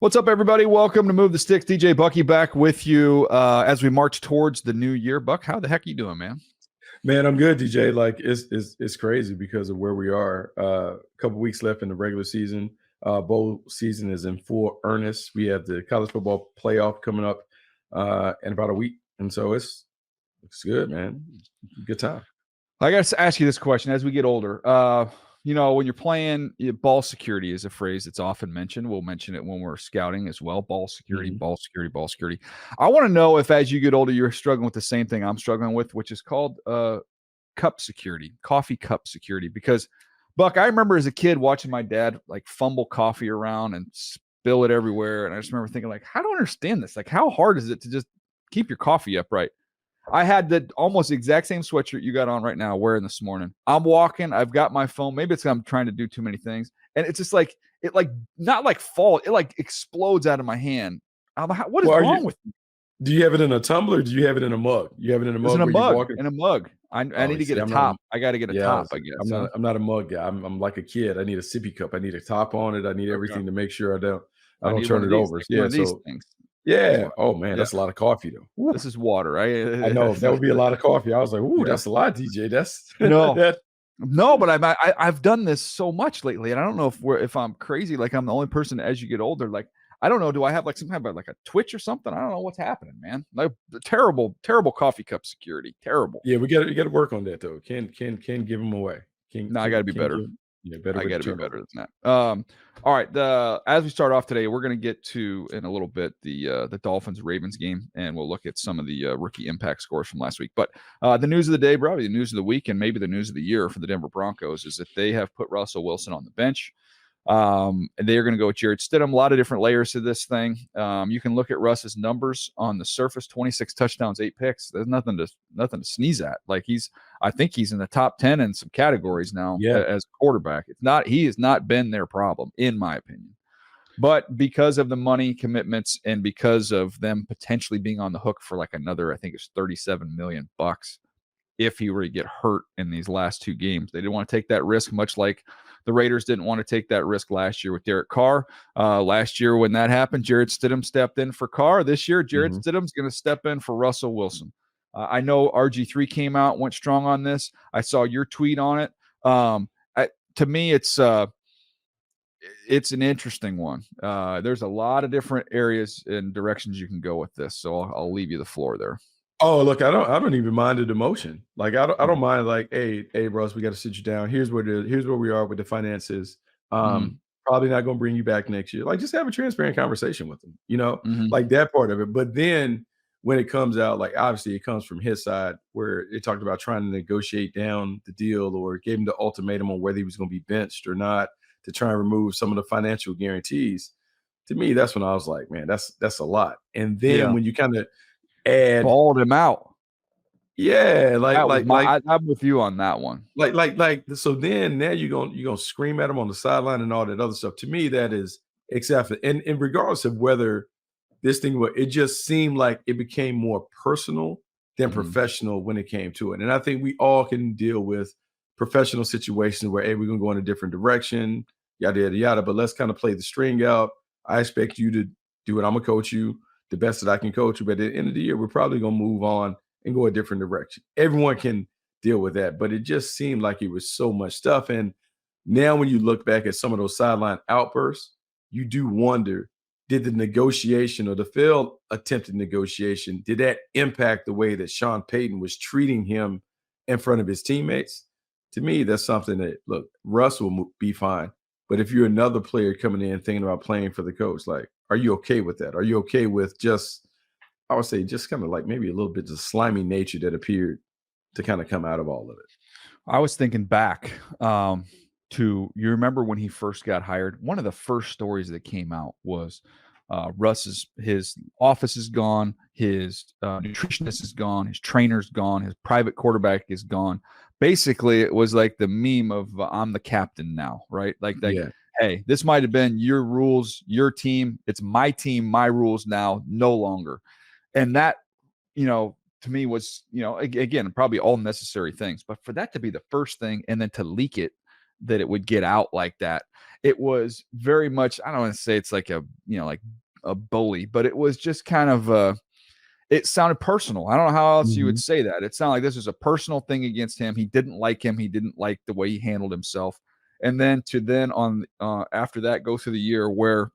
What's up, everybody? Welcome to Move the Sticks. DJ Bucky back with you as we march towards the new year. Buck, how the heck are you doing, man? Man, I'm good, DJ. Like it's crazy because of where we are. A couple weeks left in the regular season. Bowl season is in full earnest. We have the college football playoff coming up in about a week, and so it's good, man. Good time. I got to ask you this question: as we get older, when you're playing, ball security is a phrase that's often mentioned. We'll mention it when we're scouting as well. Ball security, ball security, ball security. I want to know if, as you get older, you're struggling with the same thing I'm struggling with, which is called cup security, coffee cup security. Because, Buck, I remember as a kid watching my dad like fumble coffee around and spill it everywhere, and I just remember thinking, like, how do I understand this? Like, how hard is it to just keep your coffee upright? I had the almost exact same sweatshirt you got on right now wearing this morning. I'm walking. I've got my phone. Maybe it's I'm trying to do too many things. And it's just like, it like, not like fall. It like explodes out of my hand. What is wrong with me? Do you have it in a tumbler? Or do you have it in a mug? You have it in a mug? In a mug. In a mug. I need to get a top. I got to get a top, I guess. I'm not a mug guy. I'm like a kid. I need a sippy cup. I need a top on it. I need everything to make sure I don't turn it over. Yeah, these things. Yeah. Oh man, that's a lot of coffee though. Woo. This is water. I know that would be a lot of coffee. I was like, "Ooh, that's a lot, DJ." That's no, but I've done this so much lately, and I don't know if I'm crazy. Like I'm the only person as you get older. Like I don't know. Do I have like some kind of like a twitch or something? I don't know what's happening, man. Like terrible coffee cup security. Terrible. Yeah, we got to work on that though. Can't give them away. I got to be better. Better. I got to be better than that. All right. As we start off today, we're going to get to in a little bit the Dolphins Ravens game, and we'll look at some of the rookie impact scores from last week. But the news of the day, probably the news of the week, and maybe the news of the year for the Denver Broncos is that they have put Russell Wilson on the bench. And they are going to go with Jarrett Stidham. A lot of different layers to this thing. You can look at Russ's numbers on the surface: 26 touchdowns, 8 picks. There's nothing to sneeze at. Like I think he's in the top 10 in some categories now as a quarterback. He has not been their problem, in my opinion. But because of the money commitments and because of them potentially being on the hook for like another, I think it's $37 million if he were to get hurt in these last 2 games. They didn't want to take that risk, much like the Raiders didn't want to take that risk last year with Derek Carr. Last year when that happened, Jarrett Stidham stepped in for Carr. This year, Jarrett Stidham's going to step in for Russell Wilson. I know RG3 came out, went strong on this. I saw your tweet on it. To me, it's an interesting one. There's a lot of different areas and directions you can go with this, so I'll leave you the floor there. Oh, look, I don't even mind the demotion. Like I don't mind like, hey, Russ, we got to sit you down. Here's where we are with the finances. Probably not going to bring you back next year. Like just have a transparent conversation with them, like that part of it. But then when it comes out, like obviously it comes from his side where it talked about trying to negotiate down the deal or gave him the ultimatum on whether he was going to be benched or not to try and remove some of the financial guarantees. To me, that's when I was like, man, that's a lot. And then when you kind of balled him out. Yeah, I'm with you on that one. So then now you're gonna scream at him on the sideline and all that other stuff. To me, that is acceptable. And regardless of whether this thing it just seemed like it became more personal than professional when it came to it. And I think we all can deal with professional situations where, hey, we're gonna go in a different direction, yada yada yada. But let's kind of play the string out. I expect you to do it. I'm gonna coach you the best that I can coach you. But at the end of the year, we're probably going to move on and go a different direction. Everyone can deal with that. But it just seemed like it was so much stuff. And now when you look back at some of those sideline outbursts, you do wonder, did the negotiation or the failed attempted negotiation, did that impact the way that Sean Payton was treating him in front of his teammates? To me, that's something that, look, Russ will be fine. But if you're another player coming in thinking about playing for the coach, like, are you okay with that? Are you okay with just kind of like maybe a little bit of the slimy nature that appeared to kind of come out of all of it? I was thinking back to, you remember when he first got hired, one of the first stories that came out was his office is gone, his nutritionist is gone, his trainer's gone, his private quarterback is gone. Basically, it was like the meme of I'm the captain now, right? Hey, this might have been your rules, your team. It's my team, my rules now, no longer. And that, to me was, again, probably all necessary things. But for that to be the first thing and then to leak it that it would get out like that. It was very much, I don't want to say it's like like a bully, but it was just kind of it sounded personal. I don't know how else you would say that. It sounded like this was a personal thing against him. He didn't like him. He didn't like the way he handled himself. And then on after that go through the year where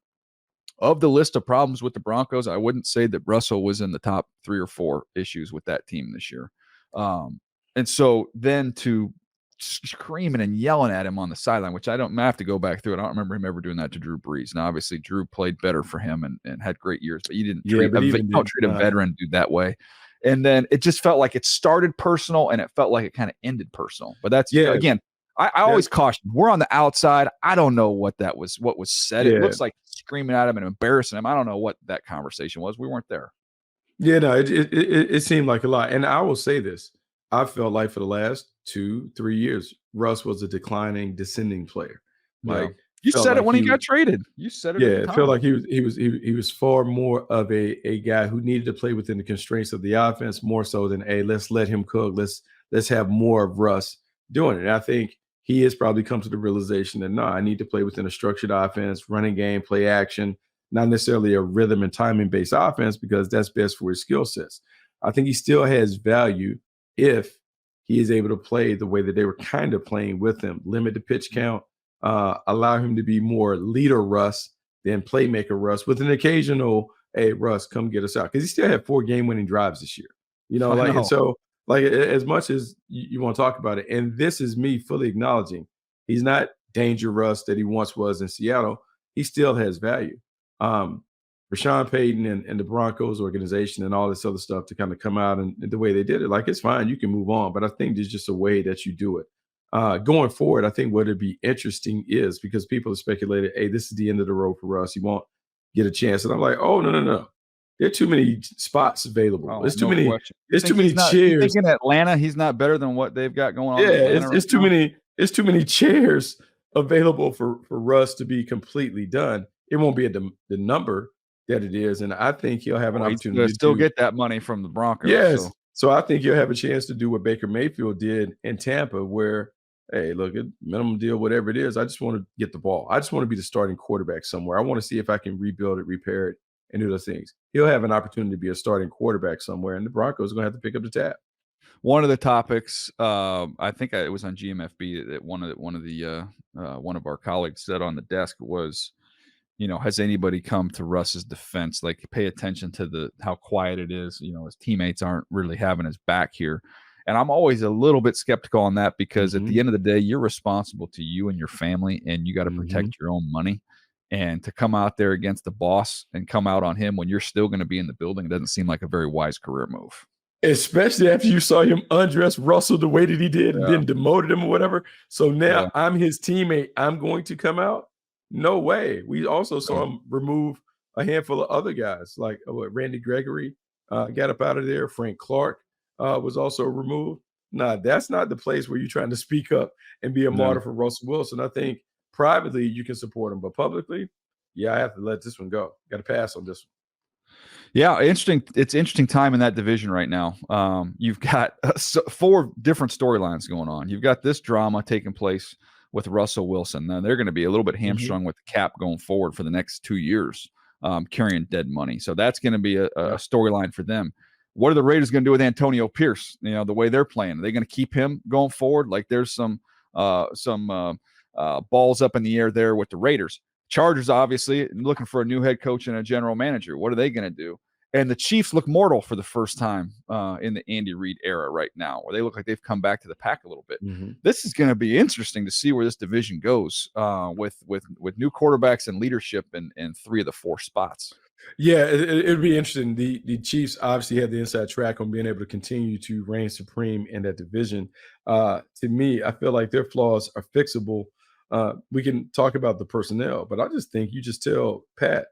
of the list of problems with the Broncos, I wouldn't say that Russell was in the top 3 or 4 issues with that team this year. And so then to screaming and yelling at him on the sideline, which I have to go back through it. I don't remember him ever doing that to Drew Brees. Now, obviously, Drew played better for him and had great years, but you didn't treat a veteran dude that way. And then it just felt like it started personal and it felt like it kind of ended personal. But that's again, I always caution. We're on the outside. I don't know what was said. It looks like screaming at him and embarrassing him. I don't know what that conversation was. We weren't there. Yeah, no, it seemed like a lot. And I will say this. I felt like for the last 2-3 years, Russ was a descending player. Like you said it when he got traded. You said it. Yeah, it felt like he was far more of a guy who needed to play within the constraints of the offense more so than let's let him cook. Let's have more of Russ doing it. And I think he has probably come to the realization that I need to play within a structured offense, running game, play action, not necessarily a rhythm and timing based offense because that's best for his skill sets. I think he still has value if he is able to play the way that they were kind of playing with him, limit the pitch count, allow him to be more leader Russ than playmaker Russ with an occasional, hey, Russ, come get us out. Because he still had 4 game-winning drives this year. And so as much as you want to talk about it, and this is me fully acknowledging he's not danger Russ that he once was in Seattle. He still has value. Rashawn Payton and the Broncos organization and all this other stuff to kind of come out and the way they did it, like it's fine, you can move on. But I think there's just a way that you do it. Going forward, I think what would be interesting is because people have speculated, hey, this is the end of the road for Russ. He won't get a chance. And I'm like, oh, no. There are too many spots available. There's too many. There's too many chairs. You think in Atlanta, he's not better than what they've got going on. Yeah, it's too many. It's too many chairs available for Russ to be completely done. It won't be at the number that it is, and I think he'll have an opportunity to still get that money from the Broncos. Yes, so I think he'll have a chance to do what Baker Mayfield did in Tampa, where, hey, look, minimum deal, whatever it is, I just want to get the ball. I just want to be the starting quarterback somewhere. I want to see if I can rebuild it, repair it, and do those things. He'll have an opportunity to be a starting quarterback somewhere, and the Broncos are going to have to pick up the tab. One of the topics, I think it was on GMFB that one of our colleagues said on the desk was, has anybody come to Russ's defense? Like, pay attention to how quiet it is. His teammates aren't really having his back here. And I'm always a little bit skeptical on that because at the end of the day, you're responsible to you and your family, and you got to protect your own money. And to come out there against the boss and come out on him when you're still going to be in the building, it doesn't seem like a very wise career move. Especially after you saw him undress Russell the way that he did and then demoted him or whatever. So now I'm his teammate. I'm going to come out? No way. We also saw him remove a handful of other guys like Randy Gregory got up out of there. Frank Clark was also removed. Nah, that's not the place where you're trying to speak up and be a martyr for Russell Wilson. I think privately you can support him, but publicly, I have to let this one go. Got to pass on this one. Yeah, interesting. It's interesting time in that division right now. You've got 4 different storylines going on. You've got this drama taking place with Russell Wilson. Now they're going to be a little bit hamstrung with the cap going forward for the next 2 years, carrying dead money. So that's going to be a storyline for them. What are the Raiders going to do with Antonio Pierce? The way they're playing, are they going to keep him going forward? Like there's some balls up in the air there with the Raiders. Chargers, obviously, looking for a new head coach and a general manager. What are they going to do? And the Chiefs look mortal for the first time in the Andy Reid era right now, where they look like they've come back to the pack a little bit. This is going to be interesting to see where this division goes with new quarterbacks and leadership in 3 of the 4 spots. Yeah, it'd be interesting. The Chiefs obviously had the inside track on being able to continue to reign supreme in that division. To me, I feel like their flaws are fixable. We can talk about the personnel, but I just think you just tell Pat,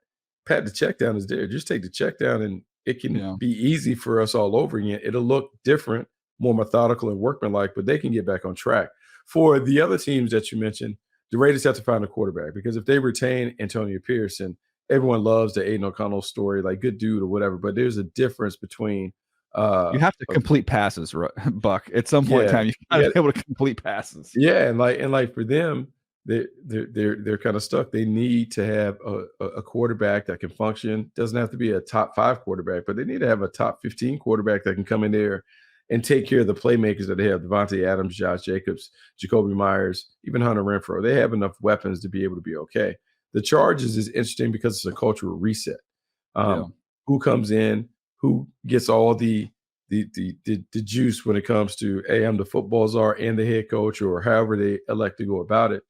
the check down is there. Just take the check down and it can be easy for us all over again. It'll look different, more methodical and workmanlike, but they can get back on track. For the other teams that you mentioned, the Raiders have to find a quarterback because if they retain Antonio Pierce, and everyone loves the Aiden O'Connell story, like good dude or whatever, but there's a difference between You have to complete passes, Buck. At some point in time, you got to be able to complete passes. Yeah, and like for them, they're kind of stuck. They need to have a quarterback that can function. Doesn't have to be a top 5 quarterback, but they need to have a top 15 quarterback that can come in there and take care of the playmakers that they have. Devontae Adams, Josh Jacobs, Jacoby Myers, even Hunter Renfrow. They have enough weapons to be able to be okay. The Chargers is interesting because it's a cultural reset. Who comes in, who gets all the juice when it comes to, hey, I'm the football czar and the head coach, or however they elect to go about it.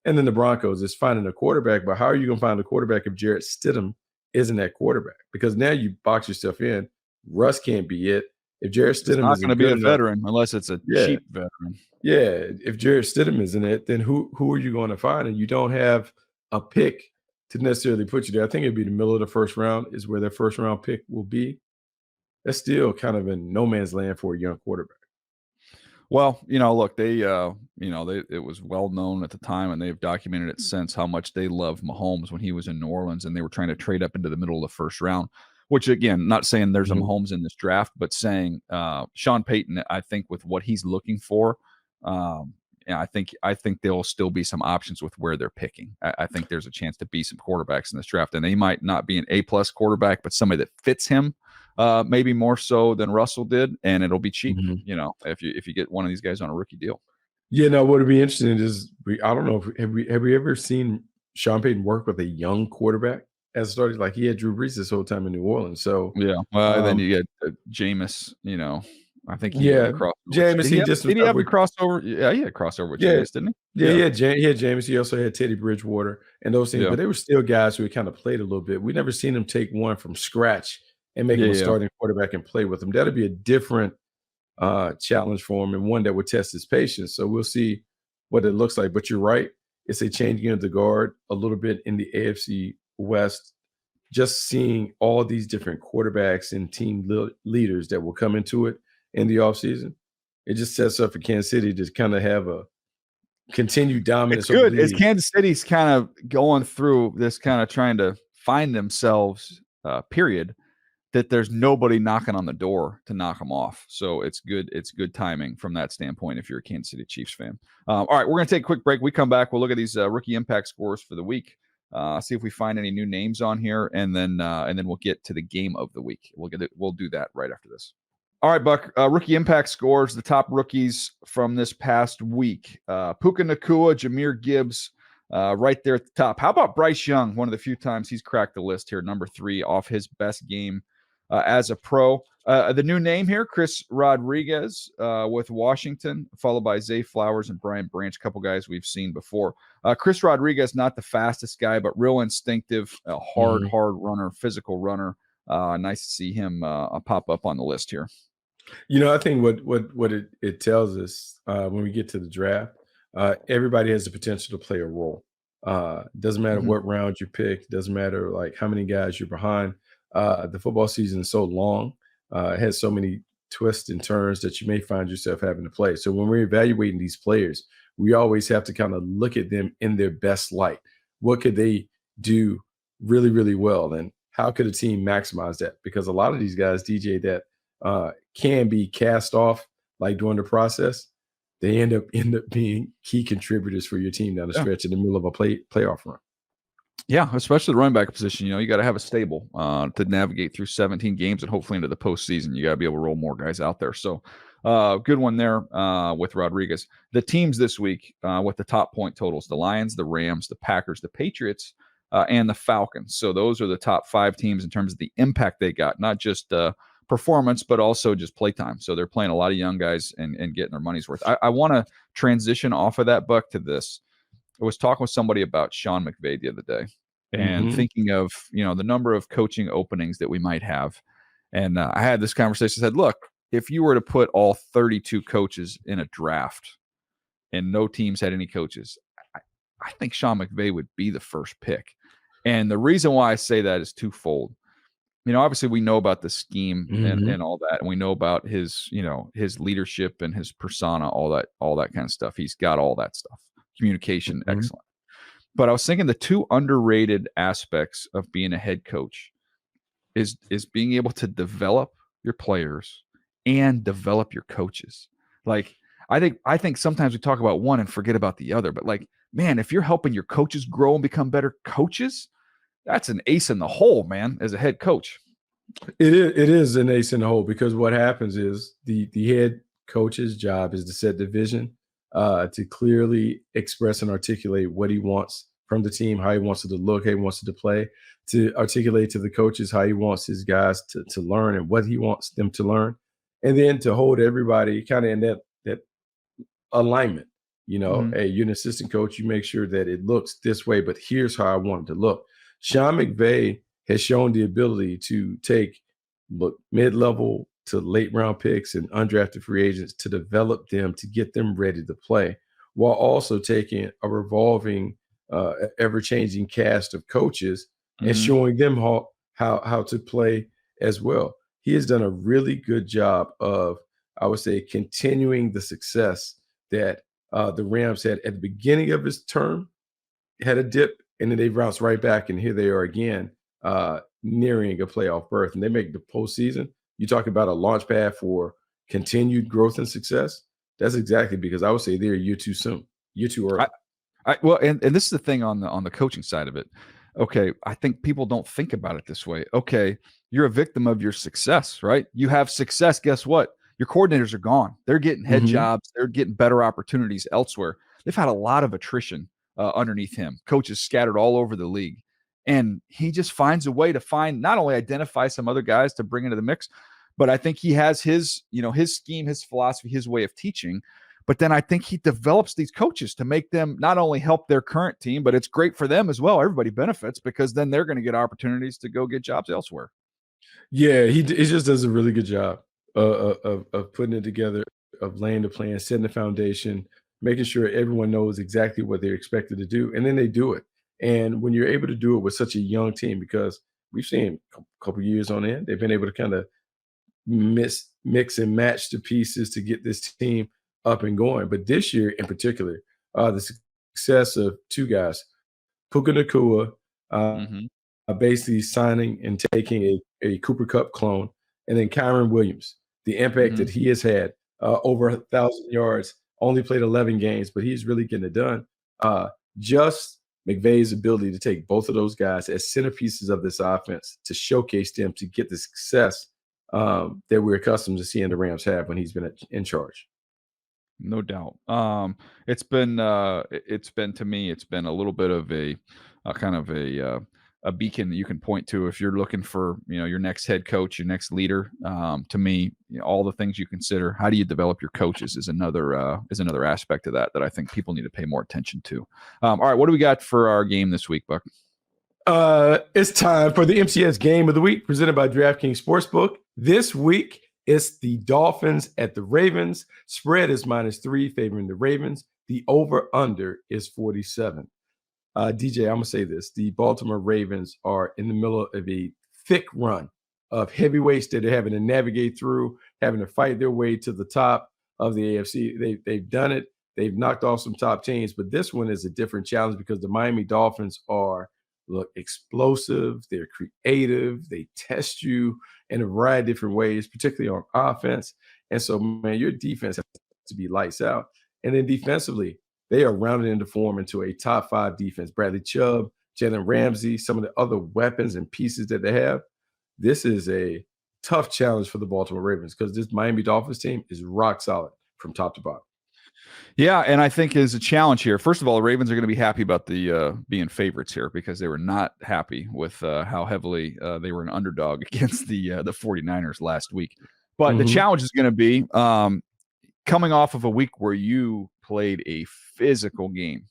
And then the Broncos is finding a quarterback, but how are you going to find a quarterback if Jarrett Stidham isn't that quarterback? Because now you box yourself in. Russ can't be it. If Jarrett Stidham isn't going to be a veteran unless it's a cheap veteran. Yeah, if Jarrett Stidham isn't it, then who are you going to find? And you don't have a pick to necessarily put you there. I think it'd be the middle of the first round is where their first round pick will be. That's still kind of in no man's land for a young quarterback. Well, look, it was well known at the time, and they've documented it since, how much they loved Mahomes when he was in New Orleans, and they were trying to trade up into the middle of the first round, which, again, not saying there's a Mahomes in this draft, but saying Sean Payton, I think with what he's looking for, I think there will still be some options with where they're picking. I think there's a chance to be some quarterbacks in this draft, and they might not be an A+ quarterback, but somebody that fits him. Maybe more so than Russell did, and it'll be cheap. If you get one of these guys on a rookie deal. Yeah, no. What would be interesting is I don't know. Have we ever seen Sean Payton work with a young quarterback as started? Like he had Drew Brees this whole time in New Orleans. So yeah, well, then you get Jameis. I think Jameis. Did he have a crossover? Yeah, he had crossover with Jameis, didn't he? Yeah, he had Jameis. He also had Teddy Bridgewater and those things. But they were still guys who had kind of played a little bit. We never seen him take one from scratch and make him a starting quarterback and play with him. That'd be a different challenge for him, and one that would test his patience. So we'll see what it looks like. But you're right. It's a changing of the guard a little bit in the AFC West. Just seeing all these different quarterbacks and team leaders that will come into it in the offseason, it just sets up for Kansas City to kind of have a continued dominance. It's good. As Kansas City's kind of going through this, kind of trying to find themselves, period, that there's nobody knocking on the door to knock them off. So it's good. It's good timing from that standpoint if you're a Kansas City Chiefs fan. All right, we're going to take a quick break. We come back. We'll look at these rookie impact scores for the week. See if we find any new names on here, and then we'll get to the game of the week. We'll do that right after this. All right, Buck. Rookie impact scores. The top rookies from this past week: Puka Nacua, Jahmyr Gibbs, right there at the top. How about Bryce Young? One of the few times he's cracked the list here, number 3 off his best game as a pro. The new name here, Chris Rodriguez with Washington, followed by Zay Flowers and Brian Branch, a couple guys we've seen before. Chris Rodriguez, not the fastest guy, but real instinctive, hard runner, physical runner. Nice to see him pop up on the list here. I think what it tells us when we get to the draft, everybody has the potential to play a role. Doesn't matter what round you pick. Doesn't matter like how many guys you're behind. The football season is so long. It has so many twists and turns that you may find yourself having to play. So when we're evaluating these players, we always have to kind of look at them in their best light. What could they do really, really well? And how could a team maximize that? Because a lot of these guys, DJ, that can be cast off like during the process, they end up being key contributors for your team down the stretch in the middle of a playoff run. Yeah, especially the running back position. You got to have a stable to navigate through 17 games and hopefully into the postseason. You got to be able to roll more guys out there. So good one there with Rodriguez. The teams this week with the top point totals: the Lions, the Rams, the Packers, the Patriots, and the Falcons. So those are the top 5 teams in terms of the impact they got, not just performance, but also just play time. So they're playing a lot of young guys and getting their money's worth. I want to transition off of that, Buck, to this. I was talking with somebody about Sean McVay the other day and thinking of, the number of coaching openings that we might have. And I had this conversation. I said, look, if you were to put all 32 coaches in a draft and no teams had any coaches, I think Sean McVay would be the first pick. And the reason why I say that is twofold. Obviously we know about the scheme and all that, and we know about his, his leadership and his persona, all that kind of stuff. He's got all that stuff. Communication, excellent. But I was thinking the 2 underrated aspects of being a head coach is being able to develop your players and develop your coaches. Like, I think sometimes we talk about one and forget about the other, but like, man, if you're helping your coaches grow and become better coaches, that's an ace in the hole, man, as a head coach. It is an ace in the hole, because what happens is the head coach's job is to set the vision, to clearly express and articulate what he wants from the team, how he wants it to look, how he wants it to play, to articulate to the coaches how he wants his guys to learn and what he wants them to learn, and then to hold everybody kind of in that alignment. Mhm. Hey, you're an assistant coach. You make sure that it looks this way, but here's how I want it to look. Sean McVay has shown the ability to take mid-level to late round picks and undrafted free agents to develop them to get them ready to play, while also taking a revolving, ever-changing cast of coaches and Mhm. showing them how to play as well. He has done a really good job of, I would say, continuing the success that the Rams had at the beginning of his term, had a dip, and then they bounced right back, and here they are again, nearing a playoff berth, and they make the postseason. You talk about a launch pad for continued growth and success. That's exactly, because I would say they're a year too soon, year too I, early. well, and this is the thing on the coaching side of it. Okay, I think people don't think about it this way. Okay, you're a victim of your success, right? You have success. Guess what? Your coordinators are gone. They're getting head Mhm. jobs. They're getting better opportunities elsewhere. They've had a lot of attrition underneath him. Coaches scattered all over the league, and he just finds a way to find not only identify some other guys to bring into the mix, but I think he has his his scheme, his philosophy, his way of teaching. But then I think he develops these coaches to make them not only help their current team, but it's great for them as well. Everybody benefits because then they're going to get opportunities to go get jobs elsewhere. Yeah, he just does a really good job of putting it together, of laying the plan, setting the foundation, making sure everyone knows exactly what they're expected to do, and then they do it. And when you're able to do it with such a young team, because we've seen a couple years on end, they've been able to kind of mix and match the pieces to get this team up and going. But this year in particular, the success of two guys, Puka Nakua, uh, Mm-hmm. basically signing and taking a Cooper Cup clone, and then Kyron Williams, the impact Mm-hmm. that he has had, over 1,000 yards, only played 11 games, but he's really getting it done. Uh, just McVay's ability to take both of those guys as centerpieces of this offense to showcase them to get the success, that we're accustomed to seeing the Rams have when he's been in charge. No doubt. It's been to me, it's been a little bit of a kind of a beacon that you can point to if you're looking for your next head coach, your next leader. To me, all the things you consider, how do you develop your coaches is another aspect of that I think people need to pay more attention to. All right, what do we got for our game this week, Buck? It's time for the MCS Game of the Week, presented by DraftKings Sportsbook. This week, it's the Dolphins at the Ravens. Spread is -3, favoring the Ravens. The over/under is 47. DJ, I'm going to say this. The Baltimore Ravens are in the middle of a thick run of heavyweights that they're having to navigate through, having to fight their way to the top of the AFC. They've done it. They've knocked off some top teams, but this one is a different challenge because the Miami Dolphins are, look, explosive. They're creative. They test you in a variety of different ways, particularly on offense. And so, man, your defense has to be lights out. And then defensively, they are rounded into form into a top 5 defense. Bradley Chubb, Jalen Ramsey, some of the other weapons and pieces that they have. This is a tough challenge for the Baltimore Ravens because this Miami Dolphins team is rock solid from top to bottom. Yeah, and I think is a challenge here. First of all, the Ravens are going to be happy about the being favorites here because they were not happy with how heavily they were an underdog against the 49ers last week. But the Mhm. challenge is going to be coming off of a week where you played a physical game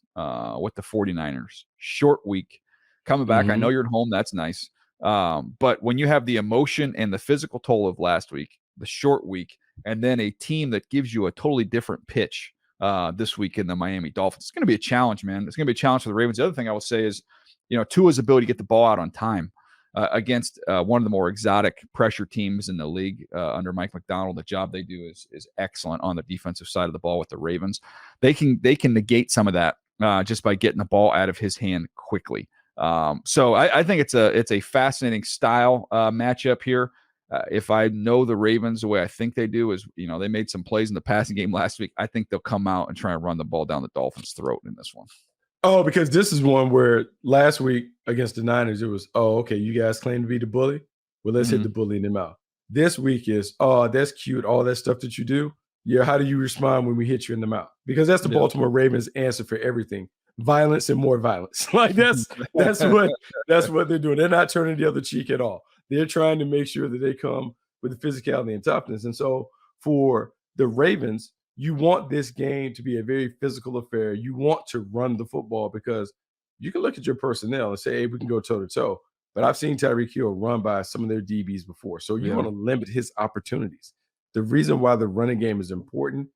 with the 49ers. Short week. Coming back, I know Mhm. you're at home. That's nice. But when you have the emotion and the physical toll of last week, the short week, and then a team that gives you a totally different pitch this week in the Miami Dolphins. It's going to be a challenge, man. It's going to be a challenge for the Ravens. The other thing I will say is, Tua's ability to get the ball out on time against one of the more exotic pressure teams in the league under Mike McDonald. The job they do is excellent on the defensive side of the ball with the Ravens. They can negate some of that just by getting the ball out of his hand quickly. So I think it's a fascinating style matchup here. if I know the Ravens the way I think they do is, they made some plays in the passing game last week. I think they'll come out and try and run the ball down the Dolphins' throat in this one. Oh, because this is one where last week against the Niners, it was, oh, okay, you guys claim to be the bully. Well, let's hit the bully in the mouth. This week is, oh, that's cute. All that stuff that you do. Yeah, how do you respond when we hit you in the mouth? Because that's the Baltimore Ravens answer for everything. Violence and more violence. Like that's what they're doing. They're not turning the other cheek at all. They're trying to make sure that they come with the physicality and toughness. And so for the Ravens, you want this game to be a very physical affair. You want to run the football because you can look at your personnel and say, hey, we can go toe to toe. But I've seen Tyreek Hill run by some of their DBs before. So you want to limit his opportunities. The reason why the running game is important,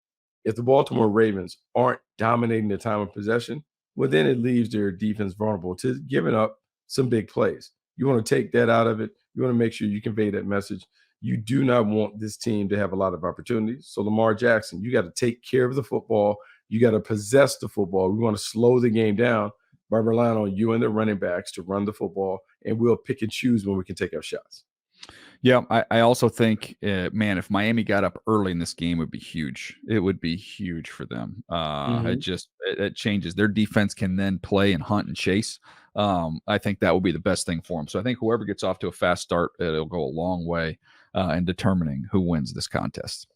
if the Baltimore Ravens aren't dominating the time of possession, well, then it leaves their defense vulnerable to giving up some big plays. You want to take that out of it. You want to make sure you convey that message. You do not want this team to have a lot of opportunities. So Lamar Jackson, you got to take care of the football. You got to possess the football. We want to slow the game down by relying on you and the running backs to run the football, and we'll pick and choose when we can take our shots. Yeah, I also think, man, if Miami got up early in this game, it would be huge. It would be huge for them. It changes. Their defense can then play and hunt and chase. I think that will be the best thing for them. So I think whoever gets off to a fast start, it'll go a long way in determining who wins this contest.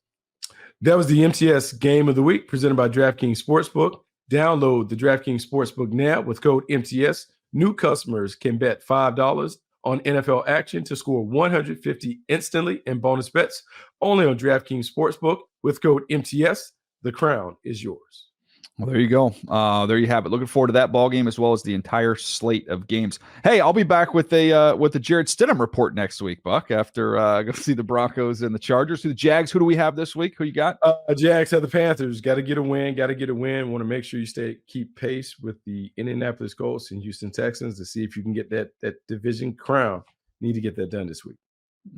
That was the MTS Game of the Week presented by DraftKings Sportsbook. Download the DraftKings Sportsbook now with code MTS. New customers can bet $5 on NFL action to score $150 instantly in bonus bets. Only on DraftKings Sportsbook with code MTS. The crown is yours. Well, there you go. There you have it. Looking forward to that ball game as well as the entire slate of games. Hey, I'll be back with the Jared Stidham report next week, Buck. After go see the Broncos and the Chargers. The Jags. Who do we have this week? Who you got? Jags have the Panthers. Got to get a win. Want to make sure you keep pace with the Indianapolis Colts and Houston Texans to see if you can get that division crown. Need to get that done this week.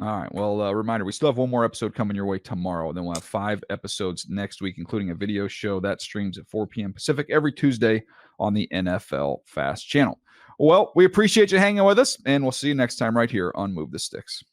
All right. Well, reminder, we still have one more episode coming your way tomorrow. Then we'll have 5 episodes next week, including a video show that streams at 4 p.m. Pacific every Tuesday on the NFL Fast channel. Well, we appreciate you hanging with us, and we'll see you next time right here on Move the Sticks.